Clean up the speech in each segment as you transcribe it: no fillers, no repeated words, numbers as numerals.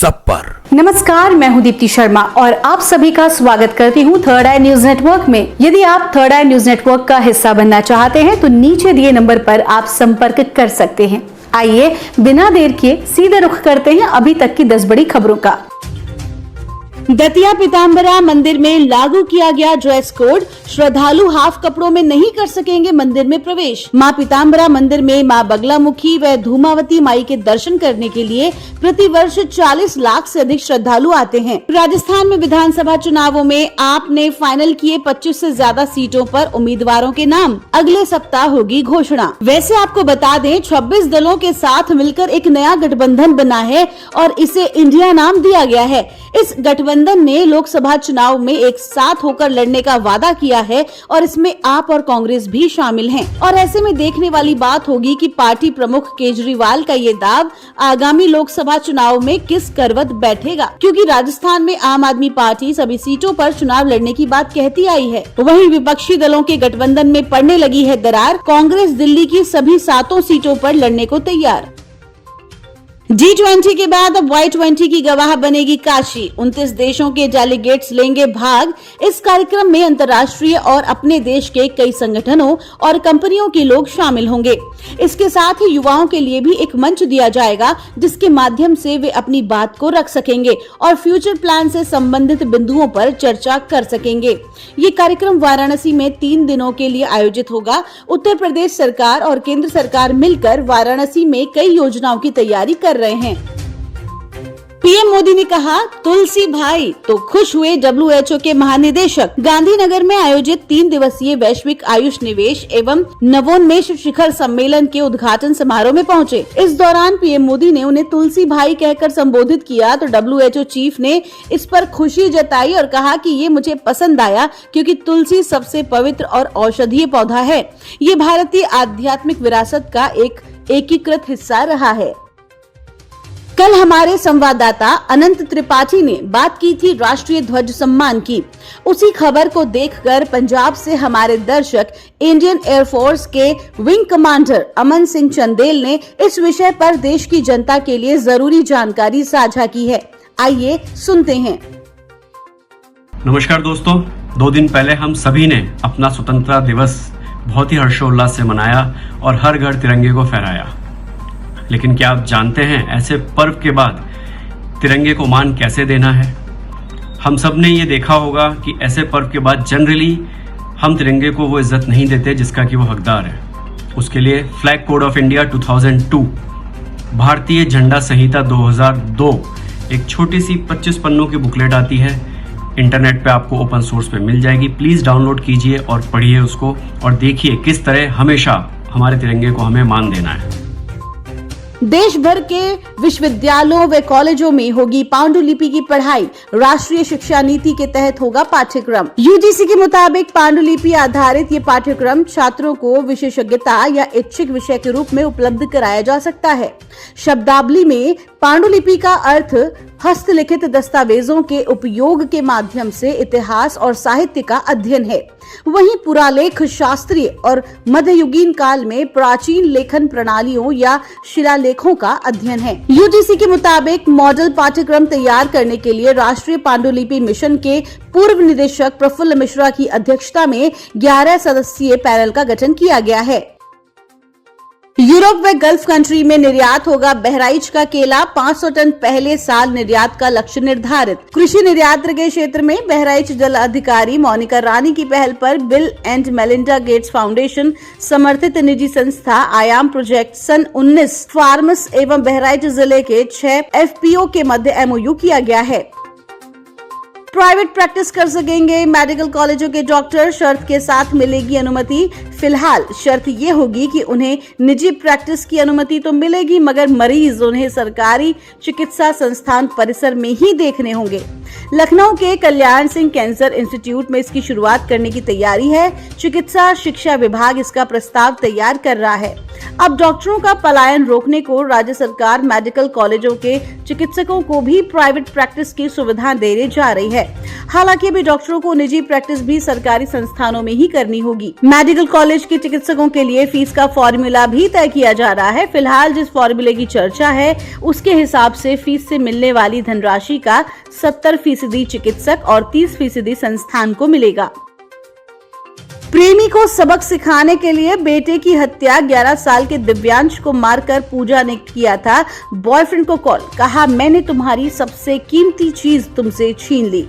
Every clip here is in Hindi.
सब पर। नमस्कार, मैं हूं दीप्ति शर्मा और आप सभी का स्वागत करती हूं थर्ड आई न्यूज नेटवर्क में। यदि आप थर्ड आई न्यूज नेटवर्क का हिस्सा बनना चाहते हैं तो नीचे दिए नंबर पर आप संपर्क कर सकते हैं। आइए बिना देर किए सीधे रुख करते हैं अभी तक की 10 बड़ी खबरों का। दतिया पीताम्बरा मंदिर में लागू किया गया ड्रेस कोड, श्रद्धालु हाफ कपड़ों में नहीं कर सकेंगे मंदिर में प्रवेश। मां पीताम्बरा मंदिर में मां बगलामुखी व धूमावती माई के दर्शन करने के लिए प्रति वर्ष 40 लाख से अधिक श्रद्धालु आते हैं। राजस्थान में विधानसभा चुनावों में आप ने फाइनल किए 25 से ज्यादा सीटों पर उम्मीदवारों के नाम, अगले सप्ताह होगी घोषणा। वैसे आपको बता दें 26 दलों के साथ मिलकर एक नया गठबंधन बना है और इसे इंडिया नाम दिया गया है। इस गठबंधन ने लोकसभा चुनाव में एक साथ होकर लड़ने का वादा किया है और इसमें आप और कांग्रेस भी शामिल हैं। और ऐसे में देखने वाली बात होगी कि पार्टी प्रमुख केजरीवाल का ये दाव आगामी लोकसभा चुनाव में किस करवट बैठेगा, क्योंकि राजस्थान में आम आदमी पार्टी सभी सीटों पर चुनाव लड़ने की बात कहती आई है। वहीं विपक्षी दलों के गठबंधन में पड़ने लगी है दरार। कांग्रेस दिल्ली की सभी 7 सीटों पर लड़ने को तैयार। G20 के बाद अब Y20 की गवाह बनेगी काशी। 29 देशों के डेलीगेट्स लेंगे भाग। इस कार्यक्रम में अंतर्राष्ट्रीय और अपने देश के कई संगठनों और कंपनियों के लोग शामिल होंगे। इसके साथ ही युवाओं के लिए भी एक मंच दिया जाएगा जिसके माध्यम से वे अपनी बात को रख सकेंगे और फ्यूचर प्लान से संबंधित बिंदुओं पर चर्चा कर सकेंगे। ये कार्यक्रम वाराणसी में 3 दिनों के लिए आयोजित होगा। उत्तर प्रदेश सरकार और केंद्र सरकार मिलकर वाराणसी में कई योजनाओं की तैयारी कर रहे हैं। पीएम मोदी ने कहा तुलसी भाई तो खुश हुए WHO के महानिदेशक। गांधीनगर में आयोजित 3 दिवसीय वैश्विक आयुष निवेश एवं नवोन्मेष शिखर सम्मेलन के उद्घाटन समारोह में पहुंचे। इस दौरान पीएम मोदी ने उन्हें तुलसी भाई कहकर संबोधित किया तो WHO चीफ ने इस पर खुशी जताई और कहा कि ये मुझे पसंद आया क्योंकि तुलसी सबसे पवित्र और औषधीय पौधा है। ये भारतीय आध्यात्मिक विरासत का एक एकीकृत हिस्सा रहा है। कल हमारे संवाददाता अनंत त्रिपाठी ने बात की थी राष्ट्रीय ध्वज सम्मान की। उसी खबर को देखकर पंजाब से हमारे दर्शक इंडियन एयरफोर्स के विंग कमांडर अमन सिंह चंदेल ने इस विषय पर देश की जनता के लिए जरूरी जानकारी साझा की है। आइए सुनते हैं। नमस्कार दोस्तों, 2 दिन पहले हम सभी ने अपना स्वतंत्रता दिवस बहुत ही हर्षोल्लास से मनाया और हर घर तिरंगे को फहराया। लेकिन क्या आप जानते हैं ऐसे पर्व के बाद तिरंगे को मान कैसे देना है? हम सब ने ये देखा होगा कि ऐसे पर्व के बाद जनरली हम तिरंगे को वो इज्जत नहीं देते जिसका कि वो हकदार है। उसके लिए फ्लैग कोड ऑफ इंडिया 2002, भारतीय झंडा संहिता 2002 एक छोटी सी 25 पन्नों की बुकलेट आती है। इंटरनेट पे आपको ओपन सोर्स पे मिल जाएगी। प्लीज डाउनलोड कीजिए और पढ़िए उसको और देखिए किस तरह हमेशा हमारे तिरंगे को हमें मान देना है। देश भर के विश्वविद्यालयों व कॉलेजों में होगी पांडुलिपि की पढ़ाई। राष्ट्रीय शिक्षा नीति के तहत होगा पाठ्यक्रम। यूजीसी के मुताबिक पांडुलिपि आधारित ये पाठ्यक्रम छात्रों को विशेषज्ञता या इच्छिक विषय के रूप में उपलब्ध कराया जा सकता है। शब्दावली में पांडुलिपि का अर्थ हस्तलिखित दस्तावेजों के उपयोग के माध्यम से इतिहास और साहित्य का अध्ययन है। वहीं पुरालेख शास्त्रीय और मध्ययुगीन काल में प्राचीन लेखन प्रणालियों या शिलालेखों का अध्ययन है। यूजीसी के मुताबिक मॉडल पाठ्यक्रम तैयार करने के लिए राष्ट्रीय पांडुलिपि मिशन के पूर्व निदेशक प्रफुल्ल मिश्रा की अध्यक्षता में 11 सदस्यीय पैनल का गठन किया गया है। यूरोप व गल्फ कंट्री में निर्यात होगा बहराइच का केला। 500 टन पहले साल निर्यात का लक्ष्य निर्धारित। कृषि निर्यात के क्षेत्र में बहराइच जल अधिकारी मोनिका रानी की पहल पर bill and Melinda Gates foundation समर्थित निजी संस्था आयाम प्रोजेक्ट सन 19 फार्मस एवं बहराइच जिले के 6 FPO के मध्य MOU किया गया है। प्राइवेट प्रैक्टिस कर सकेंगे मेडिकल कॉलेजों के डॉक्टर, शर्त के साथ मिलेगी अनुमति। फिलहाल शर्त ये होगी कि उन्हें निजी प्रैक्टिस की अनुमति तो मिलेगी मगर मरीज उन्हें सरकारी चिकित्सा संस्थान परिसर में ही देखने होंगे। लखनऊ के कल्याण सिंह कैंसर इंस्टीट्यूट में इसकी शुरुआत करने की तैयारी है। चिकित्सा शिक्षा विभाग इसका प्रस्ताव तैयार कर रहा है। अब डॉक्टरों का पलायन रोकने को राज्य सरकार मेडिकल कॉलेजों के चिकित्सकों को भी प्राइवेट प्रैक्टिस की सुविधा देने जा रही है। हालांकि अभी डॉक्टरों को निजी प्रैक्टिस भी सरकारी संस्थानों में ही करनी होगी। मेडिकल कॉलेज के चिकित्सकों के लिए फीस का फॉर्मूला भी तय किया जा रहा है। फिलहाल जिस फॉर्मूले की चर्चा है उसके हिसाब से फीस से मिलने वाली धनराशि का 70% चिकित्सक और 30% संस्थान को मिलेगा। प्रेमी को सबक सिखाने के लिए बेटे की हत्या 11 साल के दिव्यांश को मारकर पूजा ने किया था बॉयफ्रेंड को कॉल। कहा, मैंने तुम्हारी सबसे कीमती चीज तुमसे छीन ली।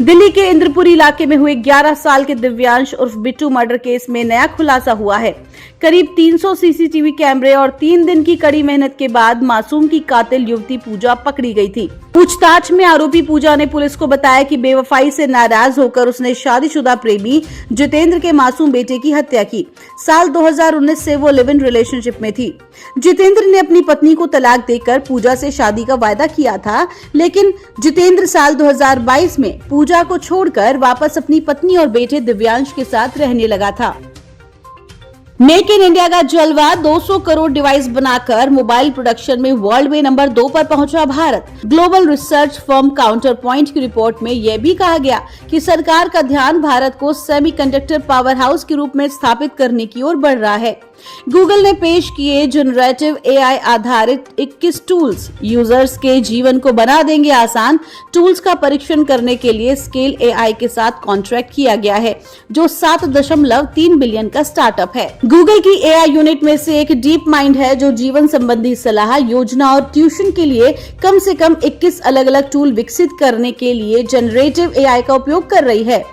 दिल्ली के इंद्रपुरी इलाके में हुए 11 साल के दिव्यांश उर्फ बिट्टू मर्डर केस में नया खुलासा हुआ है। करीब 300 सीसीटीवी कैमरे और 3 दिन की कड़ी मेहनत के बाद मासूम की कातिल युवती पूजा पकड़ी गई थी। पूछताछ में आरोपी पूजा ने पुलिस को बताया कि बेवफाई से नाराज होकर उसने शादीशुदा प्रेमी जितेंद्र के मासूम बेटे की हत्या की। साल 2019 से वो लिव इन रिलेशनशिप में थी। जितेंद्र ने अपनी पत्नी को तलाक देकर पूजा से शादी का वायदा किया था, लेकिन जितेंद्र साल 2022 में पूजा को छोड़कर वापस अपनी पत्नी और बेटे दिव्यांश के साथ रहने लगा था। मेक इन इंडिया का जलवा 200 करोड़ डिवाइस बनाकर मोबाइल प्रोडक्शन में वर्ल्ड में नंबर 2 पर पहुंचा Bharat. Global research firm counter point की रिपोर्ट में यह भी कहा गया कि सरकार का ध्यान भारत को सेमीकंडक्टर पावर हाउस के रूप में स्थापित करने की ओर बढ़ रहा है। गूगल ने पेश किए जनरेटिव एआई आधारित 21 टूल्स यूजर्स के जीवन को बना देंगे आसान। टूल्स का परीक्षण करने के लिए स्केल एआई के साथ कॉन्ट्रैक्ट किया गया है, जो 7.3 बिलियन का स्टार्टअप है। गूगल की एआई यूनिट में से एक डीप माइंड है, जो जीवन संबंधी सलाह, योजना और ट्यूशन के लिए कम से कम 21 अलग अलग टूल विकसित करने के लिए जनरेटिव एआई का उपयोग कर रही है।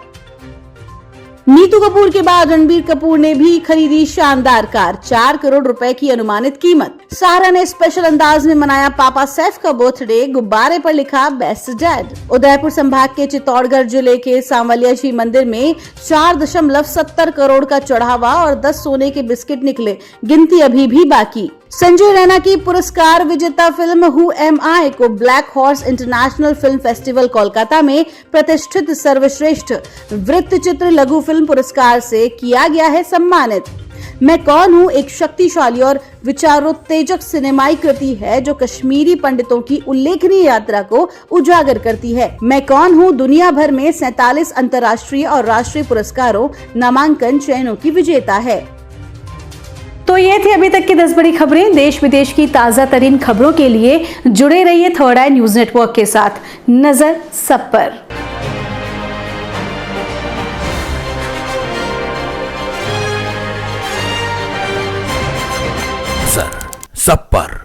नीतू कपूर के बाद रणबीर कपूर ने भी खरीदी शानदार कार, 4 करोड़ रुपए की अनुमानित कीमत। सारा ने स्पेशल अंदाज में मनाया पापा सैफ का बर्थडे, गुब्बारे पर लिखा बेस्ट डैड। उदयपुर संभाग के चित्तौड़गढ़ जिले के सांवलिया जी मंदिर में 4.70 करोड़ का चढ़ावा और 10 सोने के बिस्किट निकले, गिनती अभी भी बाकी। संजय रैना की पुरस्कार विजेता फिल्म हु एम आई को black horse international film festival Kolkata में प्रतिष्ठित सर्वश्रेष्ठ वृत्तचित्र लघु फिल्म पुरस्कार से किया गया है सम्मानित। मैं कौन हूँ एक शक्तिशाली और विचारोत्तेजक सिनेमाई कृति है जो कश्मीरी पंडितों की उल्लेखनीय यात्रा को उजागर करती है। मैं कौन हूँ दुनिया भर में 47 अंतर्राष्ट्रीय और राष्ट्रीय पुरस्कारों, नामांकन, चयनों की विजेता है। तो ये थी अभी तक की 10 बड़ी खबरें। देश विदेश की ताजा तरीन खबरों के लिए जुड़े रहिए थर्ड आई न्यूज नेटवर्क के साथ। नजर सब पर। सब पर।